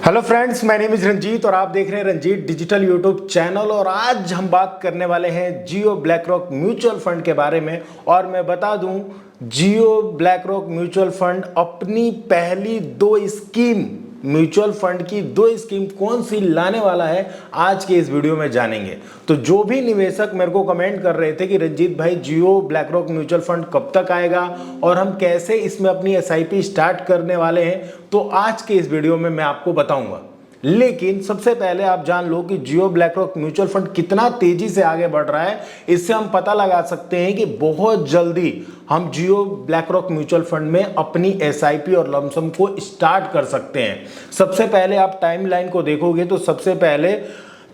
Hello friends, my name is Ranjit और आप देख रहे हैं रंजीत डिजिटल यूट्यूब चैनल। और आज हम बात करने वाले हैं जियो ब्लैकरॉक म्यूचुअल फंड के बारे में। और मैं बता दूं, जियो ब्लैकरॉक म्यूचुअल फंड अपनी पहली दो स्कीम, म्यूचुअल फंड की दो स्कीम कौन सी लाने वाला है, आज के इस वीडियो में जानेंगे। तो जो भी निवेशक मेरे को कमेंट कर रहे थे कि रंजीत भाई जियो ब्लैकरॉक म्यूचुअल फंड कब तक आएगा और हम कैसे इसमें अपनी एसआईपी स्टार्ट करने वाले हैं, तो आज के इस वीडियो में मैं आपको बताऊंगा। लेकिन सबसे पहले आप जान लो कि जियो ब्लैकरॉक म्यूचुअल फंड कितना तेजी से आगे बढ़ रहा है। इससे हम पता लगा सकते हैं कि बहुत जल्दी हम जियो ब्लैकरॉक म्यूचुअल फंड में अपनी एसआईपी और लमसम को स्टार्ट कर सकते हैं। सबसे पहले आप टाइमलाइन को देखोगे तो सबसे पहले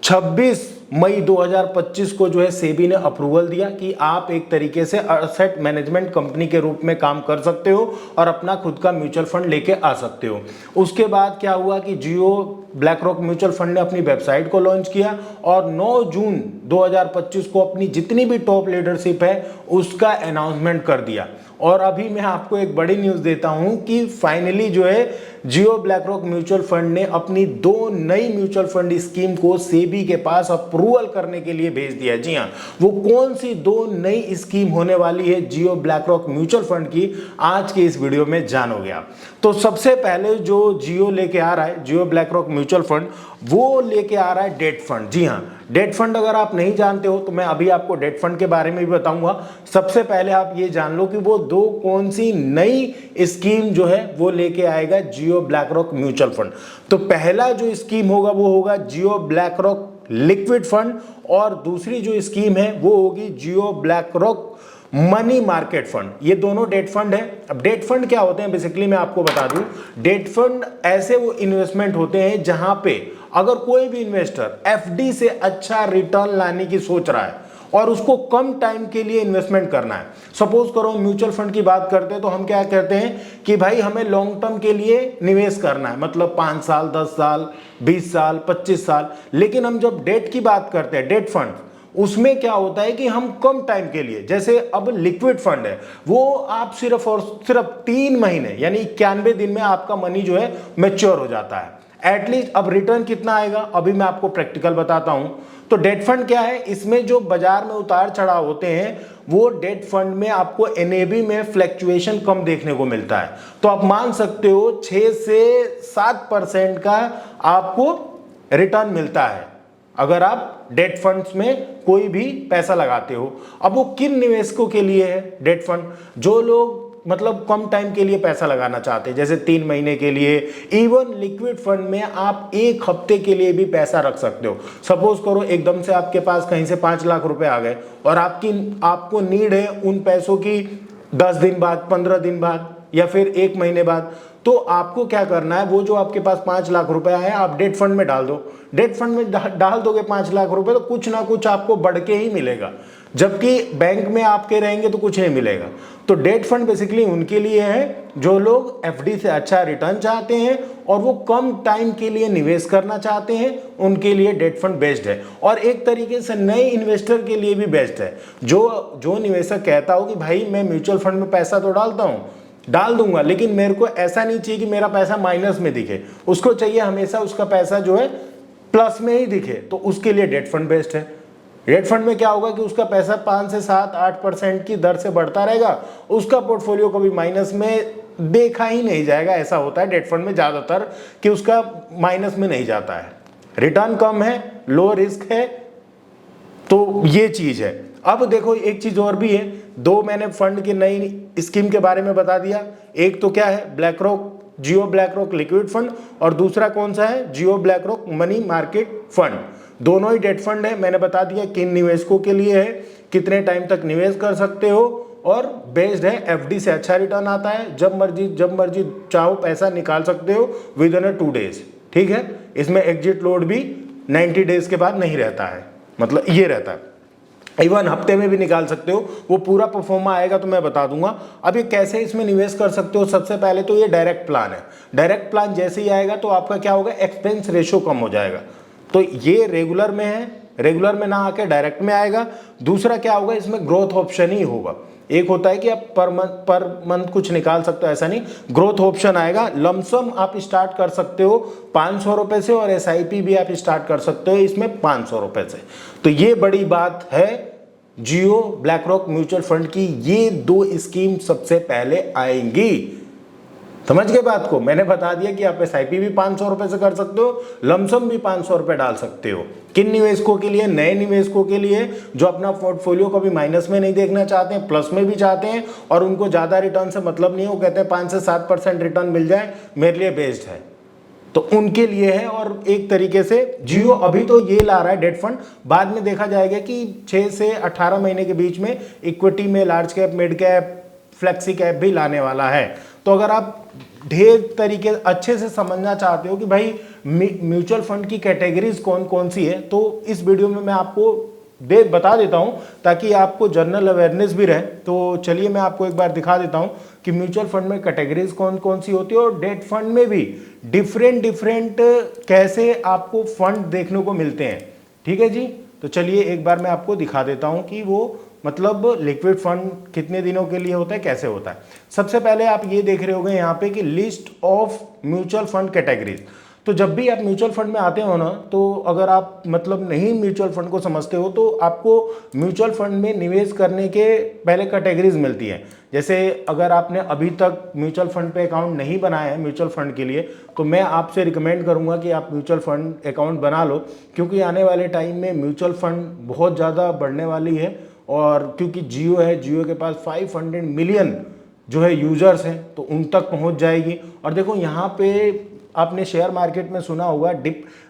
26 मई 2025 को जो है सेबी ने अप्रूवल दिया कि आप एक तरीके से एसेट मैनेजमेंट कंपनी के रूप में काम कर सकते हो और अपना खुद का म्यूचुअल फंड लेके आ सकते हो। उसके बाद क्या हुआ कि जियो ब्लैकरॉक म्यूचुअल फंड ने अपनी वेबसाइट को लॉन्च किया और 9 जून 2025 को अपनी जितनी भी टॉप लीडरशिप है उसका अनाउंसमेंट कर दिया। और अभी मैं आपको एक बड़ी न्यूज़ देता हूं कि फाइनली जो है जियो ब्लैकरॉक म्यूचुअल फंड ने अपनी दो नई म्यूचुअल फंड स्कीम को सेबी के पास अप्रूवल करने के लिए भेज दिया। जी हाँ, वो कौन सी दो नई स्कीम होने वाली है जियो ब्लैकरॉक म्यूचुअल फंड की, आज के इस वीडियो में जानोगे आप। तो सबसे पहले जो जियो लेके आ रहा है, जियो ब्लैकरॉक म्यूचुअल फंड, वो लेके आ रहा है डेट फंड। जी हाँ, डेट फंड अगर आप नहीं जानते हो तो मैं अभी आपको डेट फंड के बारे में भी बताऊंगा। सबसे पहले आप ये जान लो कि वो दो कौन सी नई स्कीम जो है वो लेके आएगा जियो ब्लैकरॉक म्यूचुअल फंड। तो पहला जो स्कीम होगा वो होगा जियो ब्लैकरॉक लिक्विड फंड और दूसरी जो स्कीम है वो होगी जियो ब्लैकरॉक मनी मार्केट फंड। ये दोनों डेट फंड है। अब डेट फंड क्या होते हैं बेसिकली मैं आपको बता दूं, डेट फंड ऐसे वो इन्वेस्टमेंट होते हैं जहां पे अगर कोई भी इन्वेस्टर एफडी से अच्छा रिटर्न लाने की सोच रहा है और उसको कम टाइम के लिए इन्वेस्टमेंट करना है। सपोज करो म्यूचुअल फंड की बात करते हैं तो हम क्या कहते हैं कि भाई हमें लॉन्ग टर्म के लिए निवेश करना है, मतलब 5 साल, 10 साल, 20 साल, 25 साल। लेकिन हम जब डेट की बात करते हैं, डेट फंड, उसमें क्या होता है कि हम कम टाइम के लिए, जैसे अब लिक्विड फंड है, वो आप सिर्फ और सिर्फ 3 महीने यानी 91 दिन में आपका मनी जो है मैच्योर हो जाता है एटलीस्ट। अब रिटर्न कितना आएगा अभी मैं आपको प्रैक्टिकल बताता हूं। तो डेट फंड क्या है, इसमें जो बाजार में उतार चढ़ाव होते हैं वो डेट फंड में आपको एनएवी में फ्लैक्चुएशन कम देखने को मिलता है। तो आप मान सकते हो 6 से 7% का आपको रिटर्न मिलता है अगर आप डेट फंड्स में कोई भी पैसा लगाते हो। अब वो किन निवेशकों के लिए है डेट फंड? जो लोग मतलब कम टाइम के लिए पैसा लगाना चाहते हैं, जैसे 3 महीने के लिए। इवन लिक्विड फंड में आप 1 हफ्ते के लिए भी पैसा रख सकते हो। सपोज करो एकदम से आपके पास कहीं से 5 लाख रुपए आ गए और आपको नीड है उन पैसों की 10 दिन बाद, 15 दिन बाद या फिर 1 महीने बाद। तो आपको क्या करना है, वो जो आपके पास 5 लाख रुपए आए आप डेट फंड में डाल दो। डेट फंड में डाल दोगे 5 लाख रुपए तो कुछ ना कुछ आपको बढ़ के ही मिलेगा, जबकि बैंक में आपके रहेंगे तो कुछ नहीं मिलेगा। तो डेट फंड बेसिकली उनके लिए है जो लोग एफडी से अच्छा रिटर्न चाहते हैं और वो कम टाइम के लिए निवेश करना चाहते हैं, उनके लिए डेट फंड बेस्ट है। और एक तरीके से नए इन्वेस्टर के लिए भी बेस्ट है। जो निवेशक कहता हो कि भाई मैं म्यूचुअल फंड में पैसा तो डालता हूँ, डाल दूंगा, लेकिन मेरे को ऐसा नहीं चाहिए कि मेरा पैसा माइनस में दिखे, उसको चाहिए हमेशा उसका पैसा जो है प्लस में ही दिखे, तो उसके लिए डेट फंड बेस्ट है। डेट फंड में क्या होगा कि उसका पैसा 5 से 7-8% की दर से बढ़ता रहेगा, उसका पोर्टफोलियो कभी माइनस में देखा ही नहीं जाएगा। ऐसा होता है डेट फंड में ज़्यादातर कि उसका माइनस में नहीं जाता है, रिटर्न कम है, लो रिस्क है, तो ये चीज़ है। अब देखो एक चीज़ और भी है, दो मैंने फंड की नई स्कीम के बारे में बता दिया। एक तो क्या है, ब्लैकरॉक, जियो ब्लैकरॉक लिक्विड फंड, और दूसरा कौन सा है, जियो ब्लैकरॉक मनी मार्केट फंड। दोनों ही डेट फंड है। मैंने बता दिया किन निवेशकों के लिए है, कितने टाइम तक निवेश कर सकते हो, और बेस्ड है एफडी से अच्छा रिटर्न आता है, जब मर्जी चाहो पैसा निकाल सकते हो विद इन 2 डेज। ठीक है, इसमें एग्जिट लोड भी 90 डेज के बाद नहीं रहता है, मतलब ये रहता है, इवन हफ्ते में भी निकाल सकते हो। वो पूरा परफॉर्मा आएगा तो मैं बता दूंगा। अब ये कैसे इसमें निवेश कर सकते हो, सबसे पहले तो ये डायरेक्ट प्लान है। डायरेक्ट प्लान जैसे ही आएगा तो आपका क्या होगा, एक्सपेंस रेशो कम हो जाएगा। तो ये रेगुलर में है, रेगुलर में ना आके डायरेक्ट में आएगा। दूसरा क्या होगा, इसमें ग्रोथ ऑप्शन ही होगा। एक होता है कि आप पर मंथ कुछ निकाल सकते हो, ऐसा नहीं, ग्रोथ ऑप्शन आएगा। लमसम आप स्टार्ट कर सकते हो 500 रुपए से और SIP भी आप स्टार्ट कर सकते हो इसमें 500 रुपए से। तो ये बड़ी बात है Jio BlackRock mutual fund की, ये 2 स्कीम सबसे पहले आएंगी। समझ गए बात को? मैंने बता दिया कि आप SIP भी 500 रुपए से कर सकते हो, लमसम भी 500 रुपए डाल सकते हो। किन निवेशकों के लिए? नए निवेशकों के लिए जो अपना पोर्टफोलियो कभी माइनस में नहीं देखना चाहते हैं, प्लस में भी चाहते हैं और उनको ज्यादा रिटर्न से मतलब नहीं है, वो कहते हैं 5 से 7% रिटर्न मिल जाए मेरे लिए बेस्ट है, तो उनके लिए है। और एक तरीके से जियो अभी तो ये ला रहा है डेट फंड, बाद में देखा जाएगा कि 6 से 18 महीने के बीच में इक्विटी में large cap, mid cap, flexi cap भी लाने वाला है। तो अगर आप ढेर तरीके अच्छे से समझना चाहते हो कि भाई म्यूचुअल फंड की कैटेगरीज कौन कौन सी है, तो इस वीडियो में मैं आपको बता देता हूं ताकि आपको जनरल अवेयरनेस भी रहे। तो चलिए मैं आपको एक बार दिखा देता हूं कि म्यूचुअल फंड में कैटेगरीज कौन कौन सी होती है और डेट फंड में भी डिफरेंट कैसे आपको फंड देखने को मिलते हैं। ठीक है जी, तो चलिए एक बार मैं आपको दिखा देता हूं कि वो मतलब लिक्विड फंड कितने दिनों के लिए होता है, कैसे होता है। सबसे पहले आप ये देख रहे होंगे यहाँ पे कि list of mutual fund categories. तो जब भी आप म्यूचुअल फंड में आते हो ना, तो अगर आप मतलब नहीं म्यूचुअल फंड को समझते हो तो आपको म्यूचुअल फंड में निवेश करने के पहले कैटेगरीज मिलती हैं। जैसे अगर आपने अभी तक म्यूचुअल फंड पे अकाउंट नहीं बनाया है म्यूचुअल फंड के लिए, तो मैं आपसे रिकमेंड करूंगा कि आप म्यूचुअल फंड अकाउंट बना लो, क्योंकि आने वाले टाइम में म्यूचुअल फंड बहुत ज़्यादा बढ़ने वाली है। और क्योंकि जियो है, जियो के पास 500 मिलियन जो है यूजर्स हैं, तो उन तक पहुंच जाएगी। और देखो यहाँ पे आपने शेयर मार्केट में सुना होगा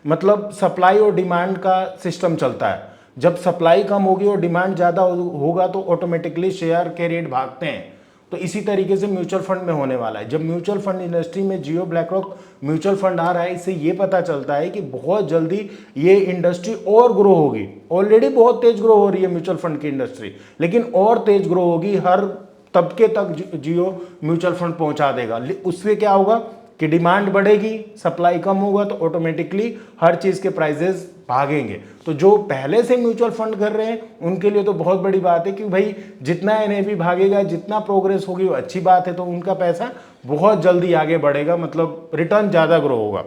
मतलब सप्लाई और डिमांड का सिस्टम चलता है। जब सप्लाई कम होगी और डिमांड ज़्यादा होगा तो ऑटोमेटिकली शेयर के रेट भागते हैं। तो इसी तरीके से म्यूचुअल फंड में होने वाला है। जब म्यूचुअल फंड इंडस्ट्री में जियो ब्लैक रॉक म्यूचुअल फंड आ रहा है, इससे ये पता चलता है कि बहुत जल्दी ये इंडस्ट्री और ग्रो होगी। ऑलरेडी बहुत तेज ग्रो हो रही है म्यूचुअल फंड की इंडस्ट्री, लेकिन और तेज ग्रो होगी। हर तबके तक जियो म्यूचुअल फंड पहुंचा देगा। उससे क्या होगा कि डिमांड बढ़ेगी, सप्लाई कम होगा तो ऑटोमेटिकली हर चीज के प्राइसेस भागेंगे। तो जो पहले से म्यूचुअल फंड कर रहे हैं उनके लिए तो बहुत बड़ी बात है कि भाई जितना NAV भागेगा, जितना प्रोग्रेस होगी वो अच्छी बात है, तो उनका पैसा बहुत जल्दी आगे बढ़ेगा, मतलब रिटर्न ज़्यादा ग्रो होगा।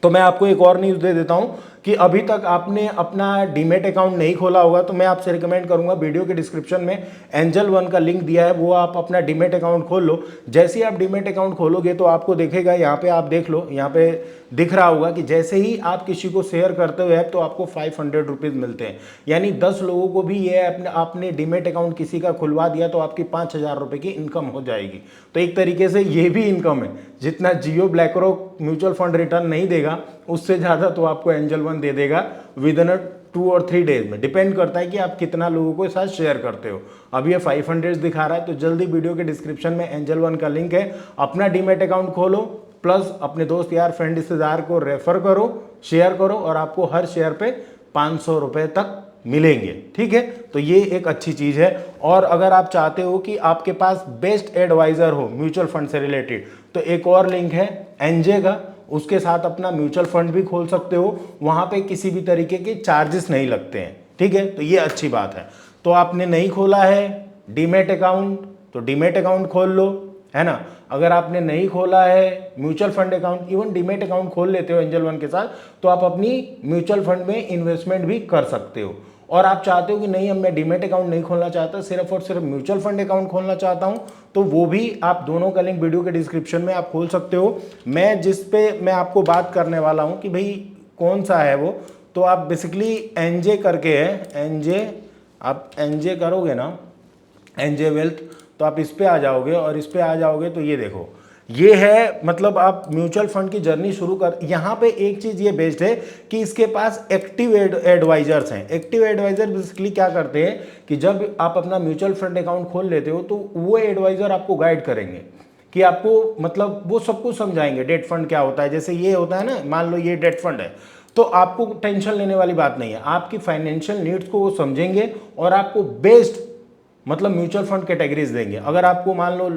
तो मैं आपको एक और न्यूज़ दे देता हूँ कि अभी तक आपने अपना डीमेट अकाउंट नहीं खोला होगा तो मैं आपसे रिकमेंड करूंगा, वीडियो के डिस्क्रिप्शन में एंजल वन का लिंक दिया है, वो आप अपना डीमेट अकाउंट खोल लो। जैसे ही आप डीमेट अकाउंट खोलोगे तो आपको देखेगा, यहाँ पे आप देख लो, यहाँ पे दिख रहा होगा कि जैसे ही आप किसी को शेयर करते हो ऐप तो आपको 500 रुपीज़ मिलते हैं। यानी 10 लोगों को भी ये आपने डीमेट अकाउंट किसी का खुलवा दिया तो आपकी 5000 रुपये की इनकम हो जाएगी। तो एक तरीके से ये भी इनकम है। जितना Jio BlackRock mutual fund return नहीं देगा उससे ज़्यादा तो आपको एंजल वन दे देगा विद इन 2 और 3 डेज में। डिपेंड करता है कि आप कितना लोगों को साथ शेयर करते हो। अब ये 500 दिखा रहा है, तो जल्दी वीडियो के डिस्क्रिप्शन में एंजल वन का लिंक है, अपना डीमेट अकाउंट खोलो, प्लस अपने दोस्त यार फ्रेंड रिश्तेदार को रेफर करो, शेयर करो और आपको हर शेयर पे 500 रुपये तक मिलेंगे। ठीक है, तो ये एक अच्छी चीज़ है। और अगर आप चाहते हो कि आपके पास बेस्ट एडवाइज़र हो म्यूचुअल फंड से रिलेटेड, तो एक और लिंक है एनजे का, उसके साथ अपना म्यूचुअल फंड भी खोल सकते हो। वहाँ पे किसी भी तरीके के चार्जेस नहीं लगते हैं। ठीक है, तो ये अच्छी बात है। तो आपने नहीं खोला है डीमेट अकाउंट तो डीमेट अकाउंट खोल लो, है ना। अगर आपने नहीं खोला है mutual fund account, even demat account खोल लेते हो एंजल वन के साथ, तो आप अपनी म्यूचुअल फंड में इन्वेस्टमेंट भी कर सकते हो। और आप चाहते हो कि नहीं अब मैं डीमेट अकाउंट नहीं खोलना चाहता, सिर्फ और सिर्फ म्यूचुअल फंड अकाउंट खोलना चाहता हूं, तो वो भी आप दोनों का लिंक वीडियो के डिस्क्रिप्शन में आप खोल सकते हो। मैं जिस पे मैं आपको बात करने वाला हूं कि भाई कौन सा है वो, तो आप बेसिकली एनजे करके है, एनजे, आप एनजे करोगे ना, एनजे वेल्थ, तो आप इस पे आ जाओगे और इस पे आ जाओगे तो ये देखो, ये है मतलब आप म्यूचुअल फंड की जर्नी शुरू कर। यहाँ पे एक चीज ये बेस्ड है कि इसके पास एक्टिव एडवाइजर्स हैं। एक्टिव एडवाइजर बेसिकली क्या करते हैं कि जब आप अपना म्यूचुअल फंड अकाउंट खोल लेते हो तो वो एडवाइजर आपको गाइड करेंगे कि आपको मतलब वो सब कुछ समझाएंगे। डेट फंड क्या होता है, जैसे ये होता है ना, मान लो ये डेट फंड है, तो आपको टेंशन लेने वाली बात नहीं है। आपकी फाइनेंशियल नीड्स को वो समझेंगे और आपको बेस्ट मतलब म्यूचुअल फंड कैटेगरीज देंगे। अगर आपको मान लो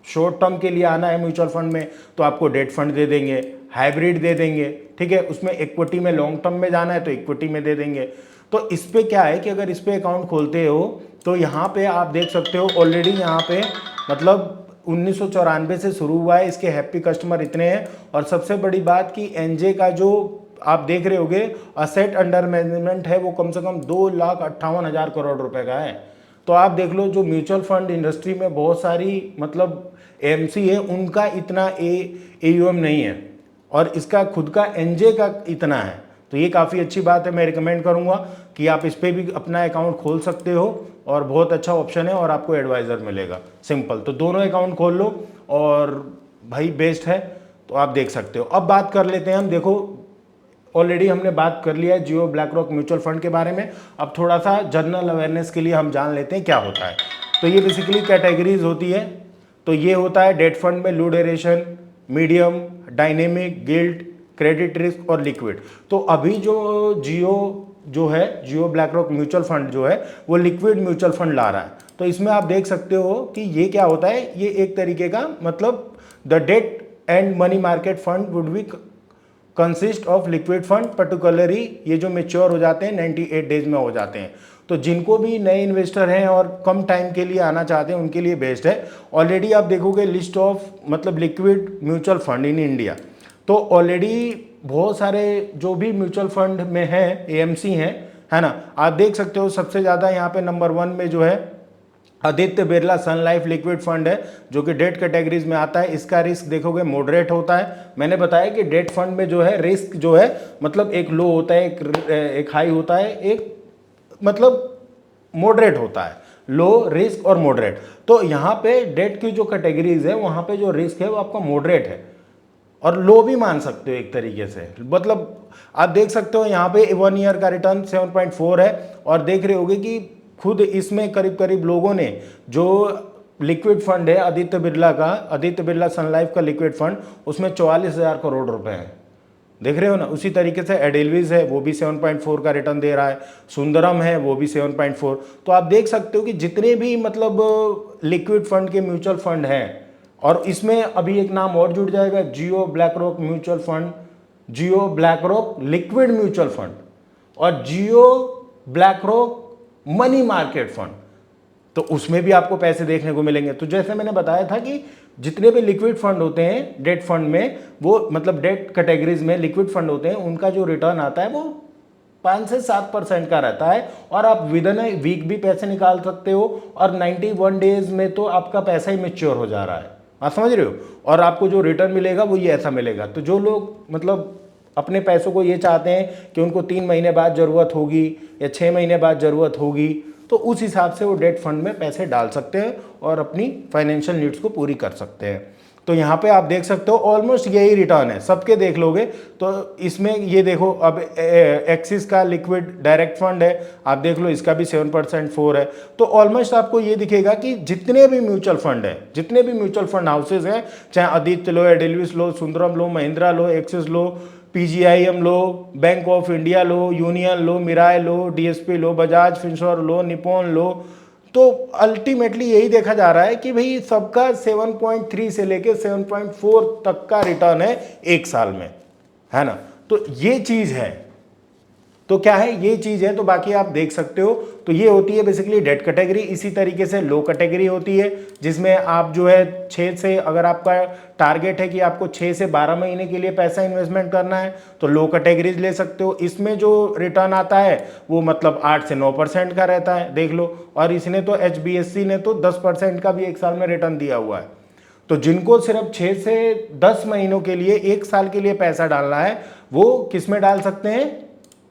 शॉर्ट टर्म के लिए आना है म्यूचुअल फंड में तो आपको डेट फंड दे देंगे, हाइब्रिड दे देंगे। ठीक है, उसमें इक्विटी में लॉन्ग टर्म में जाना है तो इक्विटी में दे देंगे। तो इस पे क्या है कि अगर इस पे अकाउंट खोलते हो तो यहाँ पे आप देख सकते हो ऑलरेडी यहाँ पे मतलब 1994 से शुरू हुआ है, इसके हैप्पी कस्टमर इतने हैं। और सबसे बड़ी बात कि एनजे का जो आप देख रहे होगे असेट अंडर मैनेजमेंट है वो कम से कम 2,58,000 करोड़ रुपए का है। तो आप देख लो जो म्यूचुअल फंड इंडस्ट्री में बहुत सारी मतलब एएमसी है उनका इतना एयूएम नहीं है और इसका खुद का एनजे का इतना है। तो ये काफ़ी अच्छी बात है, मैं रिकमेंड करूँगा कि आप इस पर भी अपना अकाउंट खोल सकते हो और बहुत अच्छा ऑप्शन है और आपको एडवाइज़र मिलेगा। सिंपल, तो दोनों अकाउंट खोल लो और भाई बेस्ट है, तो आप देख सकते हो। अब बात कर लेते हैं हम, देखो ऑलरेडी हमने बात कर लिया है Jio BlackRock mutual fund के बारे में। अब थोड़ा सा जनरल अवेयरनेस के लिए हम जान लेते हैं क्या होता है। तो ये बेसिकली कैटेगरीज होती है। तो ये होता है डेट फंड में low duration, medium, dynamic, gilt, credit risk और लिक्विड। तो अभी जो है Jio BlackRock mutual fund जो है वो लिक्विड म्यूचुअल फंड ला रहा है। तो इसमें आप देख सकते हो कि ये क्या होता है, ये एक तरीके का मतलब the debt and money market fund would be consist of liquid fund, particularly ये जो मेच्योर हो जाते हैं 98 डेज में हो जाते हैं। तो जिनको भी नए इन्वेस्टर हैं और कम टाइम के लिए आना चाहते हैं उनके लिए बेस्ट है। ऑलरेडी आप देखोगे लिस्ट ऑफ मतलब liquid mutual fund in India, तो ऑलरेडी बहुत सारे जो भी म्यूचुअल फंड में हैं एएमसी हैं, है ना। आप देख सकते हो सबसे ज़्यादा यहाँ पे नंबर 1 में जो है आदित्य बिरला सन लाइफ लिक्विड फंड है जो कि डेट कैटेगरीज में आता है। इसका रिस्क देखोगे मॉडरेट होता है। मैंने बताया कि डेट फंड में जो है रिस्क जो है मतलब एक लो होता है, एक हाई होता है, एक मतलब मॉडरेट होता है, लो रिस्क और मॉडरेट। तो यहाँ पे डेट की जो कैटेगरीज है वहाँ पे जो रिस्क है वो आपका मॉडरेट है और लो भी मान सकते हो एक तरीके से। मतलब आप देख सकते हो यहाँ पे 1 ईयर का रिटर्न 7.4 है और देख रहे होगे कि खुद इसमें करीब करीब लोगों ने जो लिक्विड फंड है आदित्य बिरला सन लाइफ का लिक्विड फंड, उसमें 44,000 करोड़ रुपए हैं, देख रहे हो ना। उसी तरीके से एडेलविस है वो भी 7.4 का रिटर्न दे रहा है, सुंदरम है वो भी 7.4। तो आप देख सकते हो कि जितने भी मतलब लिक्विड फंड के म्यूचुअल फंड हैं, और इसमें अभी एक नाम और जुड़ जाएगा Jio BlackRock mutual fund, Jio BlackRock liquid mutual fund और Jio BlackRock money market fund. तो उसमें भी आपको पैसे देखने को मिलेंगे। तो जैसे मैंने बताया था कि जितने भी लिक्विड फंड होते हैं डेट फंड में, वो मतलब डेट कैटेगरीज में लिक्विड फंड होते हैं, उनका जो रिटर्न आता है वो 5 से 7% का रहता है और आप विद इन ए वीक भी पैसे निकाल सकते हो और 91 डेज में तो आपका पैसा ही मैच्योर हो जा रहा है। आप समझ रहे हो। और आपको जो रिटर्न मिलेगा वो ये ऐसा मिलेगा। तो जो लोग मतलब अपने पैसों को ये चाहते हैं कि उनको 3 महीने बाद ज़रूरत होगी या 6 महीने बाद ज़रूरत होगी, तो उस हिसाब से वो डेट फंड में पैसे डाल सकते हैं और अपनी फाइनेंशियल नीड्स को पूरी कर सकते हैं। तो यहाँ पे आप देख सकते हो ऑलमोस्ट यही रिटर्न है सबके, देख लोगे तो इसमें ये देखो अब एक्सिस का लिक्विड डायरेक्ट फंड है, आप देख लो इसका भी 7.4 है। तो ऑलमोस्ट आपको ये दिखेगा कि जितने भी म्यूचुअल फंड है, जितने भी म्यूचुअल फंड हाउसेज हैं, चाहे आदित्य लो, एडेलविस लो, सुंदरम लो, महिंद्रा लो, एक्सिस लो, पीजीआईएम लो, बैंक ऑफ इंडिया लो, यूनियन लो, मिराय लो, डीएसपी लो, बजाज फिनसर्व लो, निपॉन लो, तो अल्टीमेटली यही देखा जा रहा है कि भाई सबका 7.3 से लेके 7.4 तक का रिटर्न है एक साल में, है ना। तो ये चीज है, तो क्या है ये चीज है। तो बाकी आप देख सकते हो, तो ये होती है बेसिकली डेट कैटेगरी। इसी तरीके से लो कैटेगरी होती है जिसमें आप जो है 6 से, अगर आपका टारगेट है कि आपको 6 से 12 महीने के लिए पैसा इन्वेस्टमेंट करना है तो लो कैटेगरीज ले सकते हो। इसमें जो रिटर्न आता है वो मतलब 8 से 9% का रहता है, देख लो। और इसने तो HBSC ने तो 10% का भी एक साल में रिटर्न दिया हुआ है। तो जिनको सिर्फ 6 से 10 महीनों के लिए, एक साल के लिए पैसा डालना है, वो किस में डाल सकते हैं,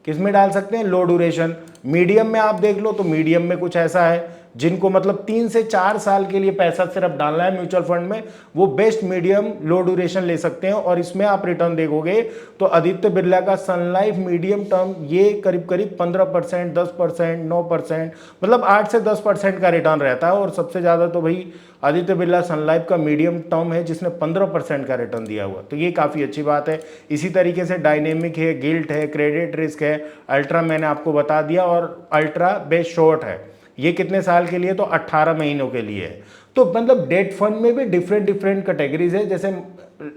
किस में डाल सकते हैं, लो ड्यूरेशन। मीडियम में आप देख लो तो मीडियम में कुछ ऐसा है जिनको मतलब 3 से 4 साल के लिए पैसा सिर्फ डालना है म्यूचुअल फंड में, वो बेस्ट मीडियम लो ड्यूरेशन ले सकते हैं। और इसमें आप रिटर्न देखोगे तो आदित्य बिरला का सन लाइफ मीडियम टर्म ये करीब करीब 15%, 10%, 9%, मतलब 8 से 10% का रिटर्न रहता है। और सबसे ज़्यादा तो भाई आदित्य बिरला सन लाइफ का मीडियम टर्म है जिसने 15% का रिटर्न दिया हुआ, तो ये काफ़ी अच्छी बात है। इसी तरीके से डायनेमिक है, गिल्ट है, क्रेडिट रिस्क है, अल्ट्रा मैंने आपको बता दिया, और अल्ट्रा बेस्ट शॉर्ट है, ये कितने साल के लिए, तो 18 महीनों के लिए है। तो मतलब डेट फंड में भी डिफरेंट कैटेगरीज है। जैसे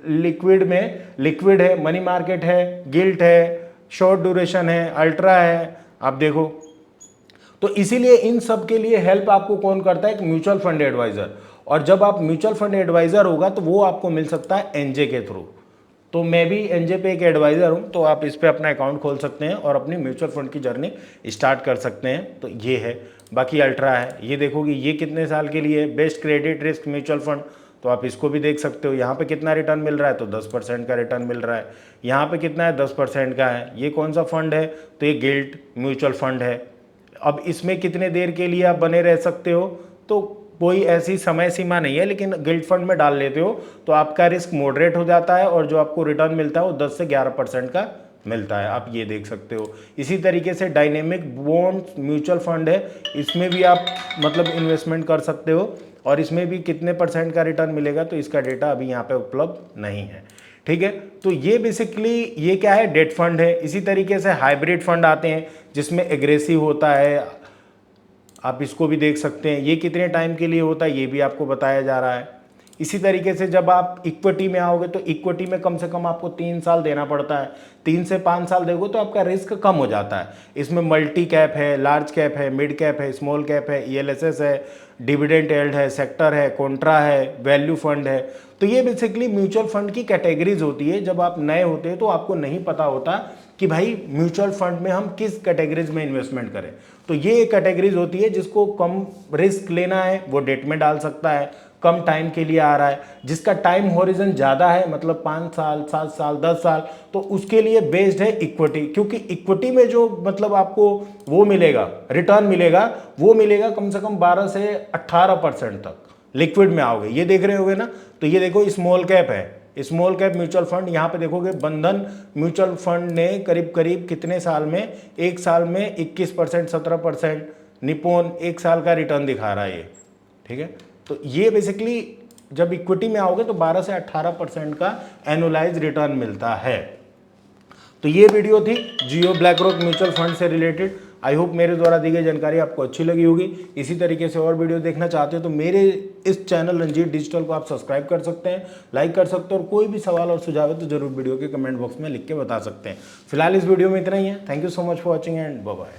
लिक्विड में लिक्विड है, मनी मार्केट है, गिल्ट है, शॉर्ट ड्यूरेशन है, अल्ट्रा है, आप देखो। तो इसीलिए इन सब के लिए हेल्प आपको कौन करता है? एक म्यूचुअल फंड एडवाइजर। और जब आप म्यूचुअल फंड एडवाइजर होगा तो वो आपको मिल सकता है एनजे के थ्रू। तो मैं भी एनजे पे एक एडवाइज़र हूँ, तो आप इस पे अपना अकाउंट खोल सकते हैं और अपनी म्यूचुअल फंड की जर्नी स्टार्ट कर सकते हैं। तो ये है। बाकी अल्ट्रा है, ये देखोगे ये कितने साल के लिए best credit risk mutual fund, तो आप इसको भी देख सकते हो। यहाँ पे कितना रिटर्न मिल रहा है? तो 10% का रिटर्न मिल रहा है। यहाँ पे कितना है? 10% का है। ये कौन सा फंड है? तो ये गिल्ड म्यूचुअल फंड है। अब इसमें कितने देर के लिए आप बने रह सकते हो? तो कोई ऐसी समय सीमा नहीं है, लेकिन गिल्ड फंड में डाल लेते हो तो आपका रिस्क मॉडरेट हो जाता है और जो आपको रिटर्न मिलता है वो 10 से 11% का मिलता है। आप ये देख सकते हो। इसी तरीके से डायनेमिक बॉन्ड म्यूचुअल फंड है, इसमें भी आप मतलब इन्वेस्टमेंट कर सकते हो और इसमें भी कितने % का रिटर्न मिलेगा तो इसका डेटा अभी यहाँ पे उपलब्ध नहीं है। ठीक है, तो ये बेसिकली ये क्या है? डेट फंड है। इसी तरीके से हाइब्रिड फंड आते हैं जिसमें एग्रेसिव होता है, आप इसको भी देख सकते हैं। ये कितने टाइम के लिए होता है ये भी आपको बताया जा रहा है। इसी तरीके से जब आप इक्विटी में आओगे तो इक्विटी में कम से कम आपको 3 साल देना पड़ता है। 3 से 5 साल दोगे तो आपका रिस्क कम हो जाता है। इसमें मल्टी कैप है, लार्ज कैप है, मिड कैप है, स्मॉल कैप है, ELSS है, डिविडेंड येल्ड है, सेक्टर है, कॉन्ट्रा है, वैल्यू फंड है। तो ये बेसिकली म्यूचुअल फंड की कैटेगरीज होती है। जब आप नए होते हैं तो आपको नहीं पता होता कि भाई म्यूचुअल फंड में हम किस कैटेगरीज में इन्वेस्टमेंट करें। तो ये एक कैटेगरीज होती है जिसको कम रिस्क लेना है वो डेट में डाल सकता है, कम टाइम के लिए आ रहा है। जिसका टाइम होरिजन ज़्यादा है, मतलब 5 साल, 7 साल, 10 साल, तो उसके लिए बेस्ड है इक्विटी। क्योंकि इक्विटी में जो मतलब आपको वो मिलेगा, रिटर्न मिलेगा, वो मिलेगा कम से कम 12 से 18% तक लिक्विड में आओगे। ये देख रहे होगे ना। तो ये देखो स्मॉल कैप है, स्मॉल कैप म्यूचुअल फंड। यहाँ पे देखोगे बंधन म्यूचुअल फंड ने करीब करीब कितने साल में? 1 साल में 21%, 17%। निपोन 1 साल का रिटर्न दिखा रहा है ये। ठीक है, तो ये बेसिकली जब इक्विटी में आओगे तो 12 से 18% का एनुअलाइज रिटर्न मिलता है। तो ये वीडियो थी जियो ब्लैक रॉक म्यूचुअल फंड से रिलेटेड। आई होप मेरे द्वारा दी गई जानकारी आपको अच्छी लगी होगी। इसी तरीके से और वीडियो देखना चाहते हो तो मेरे इस चैनल रंजीत डिजिटल को आप सब्सक्राइब कर सकते हैं, लाइक कर सकते हो, और कोई भी सवाल और सुझाव है तो जरूर वीडियो के कमेंट बॉक्स में लिख के बता सकते हैं। फिलहाल इस वीडियो में इतना ही है। Thank you so much for watching and bye bye.